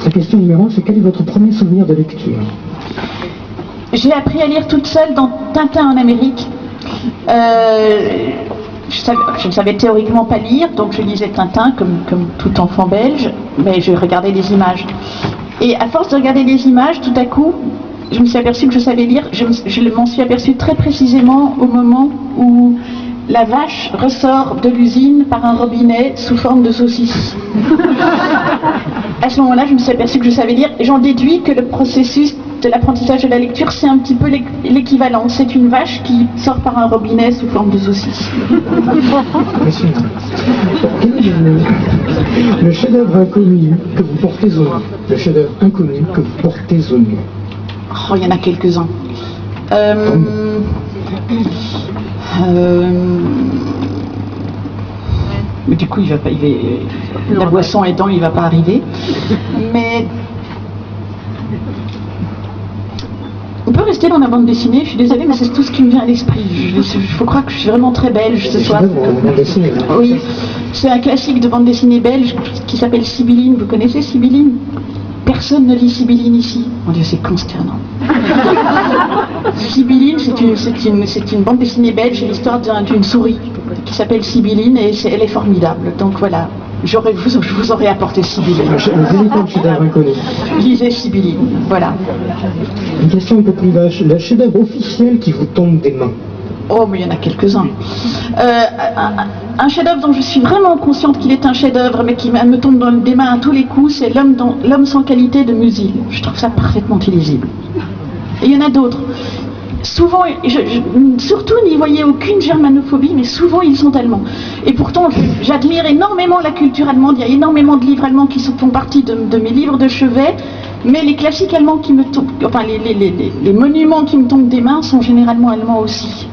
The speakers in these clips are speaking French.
La question numéro 1, c'est quel est votre premier souvenir de lecture? J'ai appris à lire toute seule dans Tintin en Amérique. Je ne savais théoriquement pas lire, donc je lisais Tintin comme tout enfant belge, mais je regardais les images. Et à force de regarder les images, tout à coup, je me suis aperçue que je savais lire. Je m'en suis aperçue très précisément au moment où la vache ressort de l'usine par un robinet sous forme de saucisse. À ce moment-là, je me suis aperçue que je savais lire, et j'en déduis que le processus de l'apprentissage de la lecture, c'est un petit peu l'équivalent. C'est une vache qui sort par un robinet sous forme de saucisse. Le chef-d'œuvre inconnu que vous portez au nom. Le chef-d'œuvre inconnu que vous portez au nom. Oh, il y en a quelques-uns. Mais du coup, la boisson aidant, il ne va pas arriver. Mais on peut rester dans la bande dessinée, je suis désolée, mais c'est tout ce qui me vient à l'esprit. Il faut croire que je suis vraiment très belge ce soir. Oui, c'est un classique de bande dessinée belge qui s'appelle Sibylline. Vous connaissez Sibylline? Personne ne lit Sibylline ici. Mon Dieu, c'est consternant. Sibylline, c'est une bande dessinée belge, c'est l'histoire d'une souris qui s'appelle Sibylline, et elle est formidable. Donc voilà, je vous aurais apporté Sibylline. Lisez Sibylline, voilà. Une question un peu plus vache. Le chef-d'œuvre officiel qui vous tombe des mains. Oh, mais il y en a quelques-uns. Un chef-d'œuvre dont je suis vraiment consciente qu'il est un chef-d'œuvre, mais qui me tombe des mains à tous les coups, c'est L'homme sans qualité de Musil. Je trouve ça parfaitement illisible. Et il y en a d'autres. Souvent, surtout n'y voyez aucune germanophobie, mais souvent ils sont allemands. Et pourtant, j'admire énormément la culture allemande. Il y a énormément de livres allemands qui font partie de mes livres de chevet. Mais les classiques allemands qui me tombent, enfin les monuments qui me tombent des mains sont généralement allemands aussi.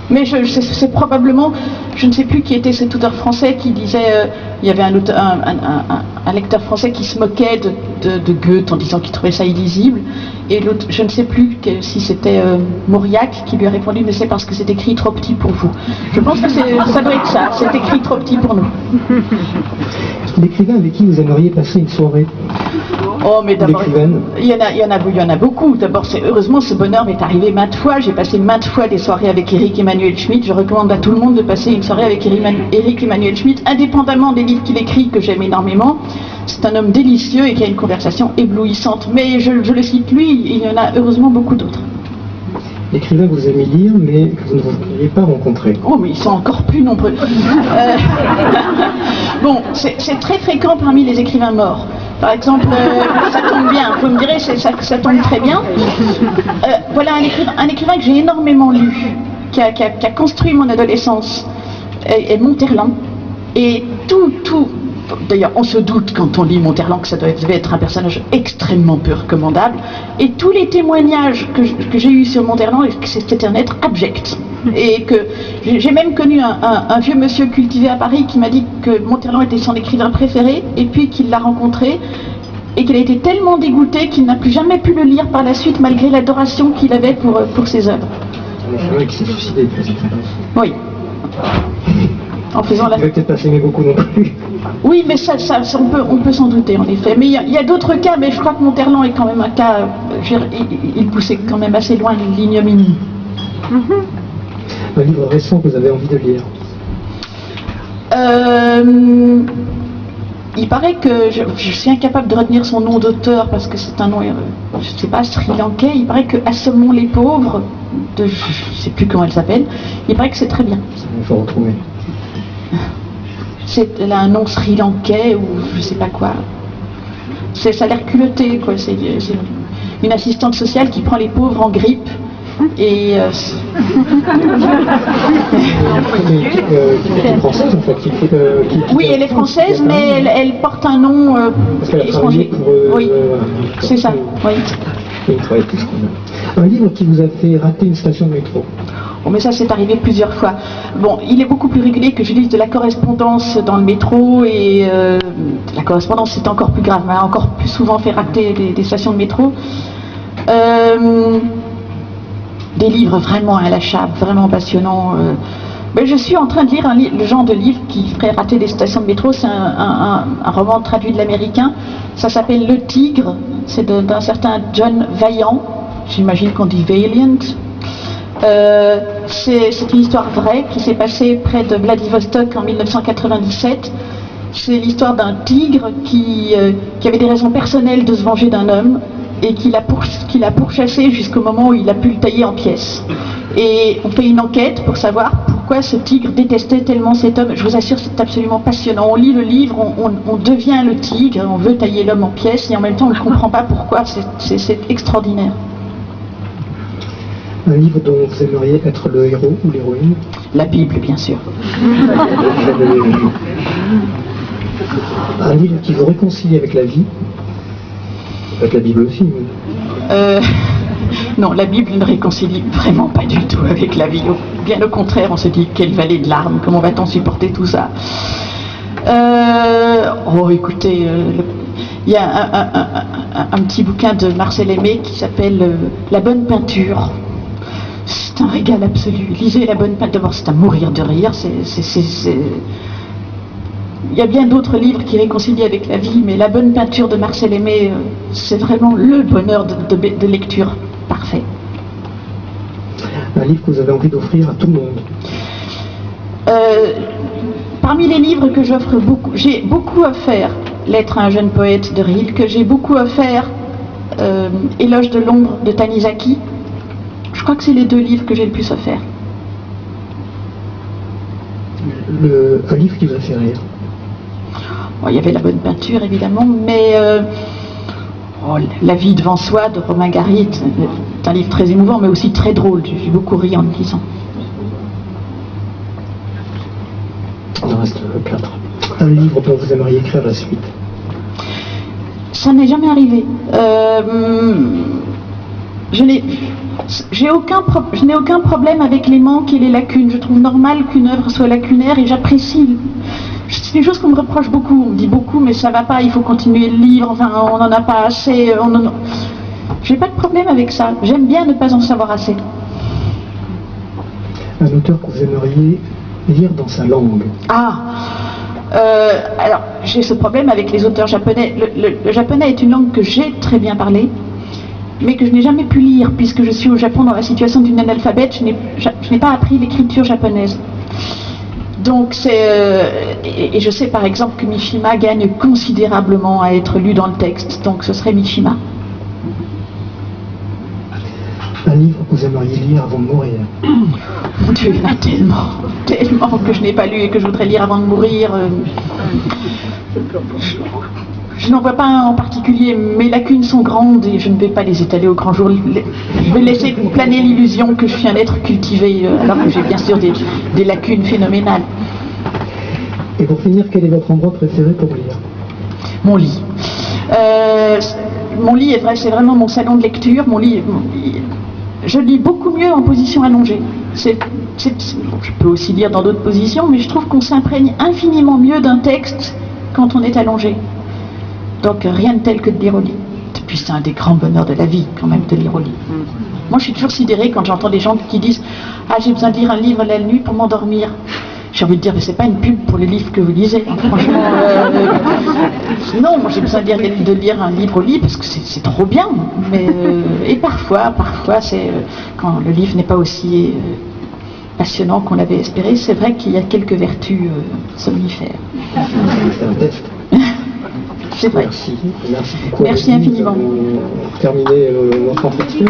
Mais c'est probablement, je ne sais plus qui était cet auteur français qui disait, il y avait un lecteur français qui se moquait de Goethe en disant qu'il trouvait ça illisible, et l'autre, je ne sais plus si c'était Mauriac qui lui a répondu, mais c'est parce que c'est écrit trop petit pour vous. Je pense que ça doit être ça, c'est écrit trop petit pour nous. L'écrivain avec qui vous aimeriez passer une soirée? Oh, mais d'abord, il y en a beaucoup. D'abord, heureusement, ce bonheur m'est arrivé maintes fois. J'ai passé maintes fois des soirées avec Éric Emmanuel Schmitt. Je recommande à tout le monde de passer une soirée avec Éric Emmanuel Schmitt, indépendamment des livres qu'il écrit, que j'aime énormément. C'est un homme délicieux et qui a une conversation éblouissante. Mais je le cite lui, il y en a heureusement beaucoup d'autres. L'écrivain que vous aimez lire, mais que vous ne voudriez pas rencontrer. Oh, mais ils sont encore plus nombreux. Bon, c'est très fréquent parmi les écrivains morts. Par exemple, ça tombe bien, vous me direz, ça tombe très bien. Voilà un écrivain que j'ai énormément lu, qui a construit mon adolescence, est Monterland. Et tout, d'ailleurs, on se doute quand on lit Monterland que ça devait être un personnage extrêmement peu recommandable. Et tous les témoignages que j'ai eus sur Monterland, c'était un être abject. Et que j'ai même connu un vieux monsieur cultivé à Paris qui m'a dit que Monterland était son écrivain préféré, et puis qu'il l'a rencontré et qu'il a été tellement dégoûté qu'il n'a plus jamais pu le lire par la suite, malgré l'adoration qu'il avait pour ses œuvres. Un écrivain qui s'est suicidé, oui. En faisant la... Il va peut-être pas s'aimer beaucoup non plus. Oui, mais ça on peut s'en douter en effet. Mais il y a d'autres cas, mais je crois que Monterland est quand même un cas, il poussait quand même assez loin l'ignominie. Un livre récent que vous avez envie de lire? Il paraît que, je suis incapable de retenir son nom d'auteur parce que c'est un nom, je ne sais pas, sri-lankais. Il paraît que Assommons les pauvres, je ne sais plus comment elle s'appelle, il paraît que c'est très bien. Il faut retrouver. Elle a un nom sri-lankais ou je ne sais pas quoi. Ça a l'air culotté, quoi. C'est une assistante sociale qui prend les pauvres en grippe. Et qui est française en fait. Oui, elle est française, mais elle porte un nom étranger. Oui, c'est ça. Oui. Un livre qui vous a fait rater une station de métro? Bon, mais ça c'est arrivé plusieurs fois. Bon, il est beaucoup plus régulier que je lise de la correspondance dans le métro, et la correspondance c'est encore plus grave, m'a encore plus souvent fait rater des stations de métro. Des livres vraiment inlâchables, vraiment passionnants. Mais je suis en train de lire le genre de livre qui ferait rater des stations de métro. C'est un roman traduit de l'américain Ça s'appelle Le Tigre, c'est d'un certain John Vaillant, j'imagine qu'on dit Valiant. C'est une histoire vraie qui s'est passée près de Vladivostok en 1997. C'est l'histoire d'un tigre qui avait des raisons personnelles de se venger d'un homme et qui l'a pourchassé jusqu'au moment où il a pu le tailler en pièces. Et on fait une enquête pour savoir pourquoi ce tigre détestait tellement cet homme. Je vous assure, c'est absolument passionnant. On lit le livre, on devient le tigre, on veut tailler l'homme en pièces et en même temps on ne comprend pas pourquoi. C'est extraordinaire. Un livre dont vous aimeriez être le héros ou l'héroïne? La Bible, bien sûr. Un livre qui vous réconcilie avec la vie? Peut-être la Bible aussi. Mais... Non, la Bible ne réconcilie vraiment pas du tout avec la vie. Bien au contraire, on se dit quelle vallée de larmes, comment va-t-on supporter tout ça? Oh, écoutez, il y a un petit bouquin de Marcel Aimé qui s'appelle La bonne peinture. C'est un régal absolu. Lisez La bonne peinture. D'abord, c'est à mourir de rire. Il y a bien d'autres livres qui réconcilient avec la vie, mais La bonne peinture de Marcel Aimé, c'est vraiment le bonheur de lecture parfait. Un livre que vous avez envie d'offrir à tout le monde? Parmi les livres que j'offre beaucoup, j'ai beaucoup offert Lettre à un jeune poète de Rilke, j'ai beaucoup offert Éloge de l'ombre de Tanizaki. Je crois que c'est les deux livres que j'ai le plus offert. Un livre qui vous a fait rire? Bon, il y avait La bonne peinture évidemment, mais La vie devant soi de Romain Gary, c'est un livre très émouvant mais aussi très drôle. J'ai beaucoup ri en le lisant. Il en reste 4. Un livre dont vous aimeriez écrire la suite? Ça n'est jamais arrivé. Je n'ai aucun problème avec les manques et les lacunes. Je trouve normal qu'une œuvre soit lacunaire et j'apprécie. C'est une chose qu'on me reproche beaucoup. On me dit beaucoup, mais ça va pas, il faut continuer le livre, enfin, on n'en a pas assez. J'ai pas de problème avec ça. J'aime bien ne pas en savoir assez. Un auteur que vous aimeriez lire dans sa langue? Alors, j'ai ce problème avec les auteurs japonais. Le japonais est une langue que j'ai très bien parlée, mais que je n'ai jamais pu lire, puisque je suis au Japon dans la situation d'une analphabète, je n'ai pas appris l'écriture japonaise. Donc et je sais par exemple que Mishima gagne considérablement à être lu dans le texte, donc ce serait Mishima. Un livre que vous aimeriez lire avant de mourir? Mon Dieu, il y en a tellement que je n'ai pas lu et que je voudrais lire avant de mourir. Je n'en vois pas un en particulier, mes lacunes sont grandes et je ne vais pas les étaler au grand jour. Je vais laisser planer l'illusion que je suis un être cultivé, alors que j'ai bien sûr des lacunes phénoménales. Et pour finir, quel est votre endroit préféré pour lire? Mon lit. Mon lit, c'est vraiment mon salon de lecture. Je lis beaucoup mieux en position allongée. Je peux aussi lire dans d'autres positions, mais je trouve qu'on s'imprègne infiniment mieux d'un texte quand on est allongé. Donc rien de tel que de lire au lit. Et puis c'est un des grands bonheurs de la vie quand même de lire au lit. Moi je suis toujours sidérée quand j'entends des gens qui disent « Ah, j'ai besoin de lire un livre la nuit pour m'endormir ». J'ai envie de dire, mais c'est pas une pub pour le livre que vous lisez. Franchement, non, moi j'ai besoin de lire un livre au lit parce que c'est trop bien. Mais, et parfois, c'est quand le livre n'est pas aussi passionnant qu'on l'avait espéré, c'est vrai qu'il y a quelques vertus somnifères. C'est vrai. Merci beaucoup. Merci infiniment. Nous avons terminé notre entretien.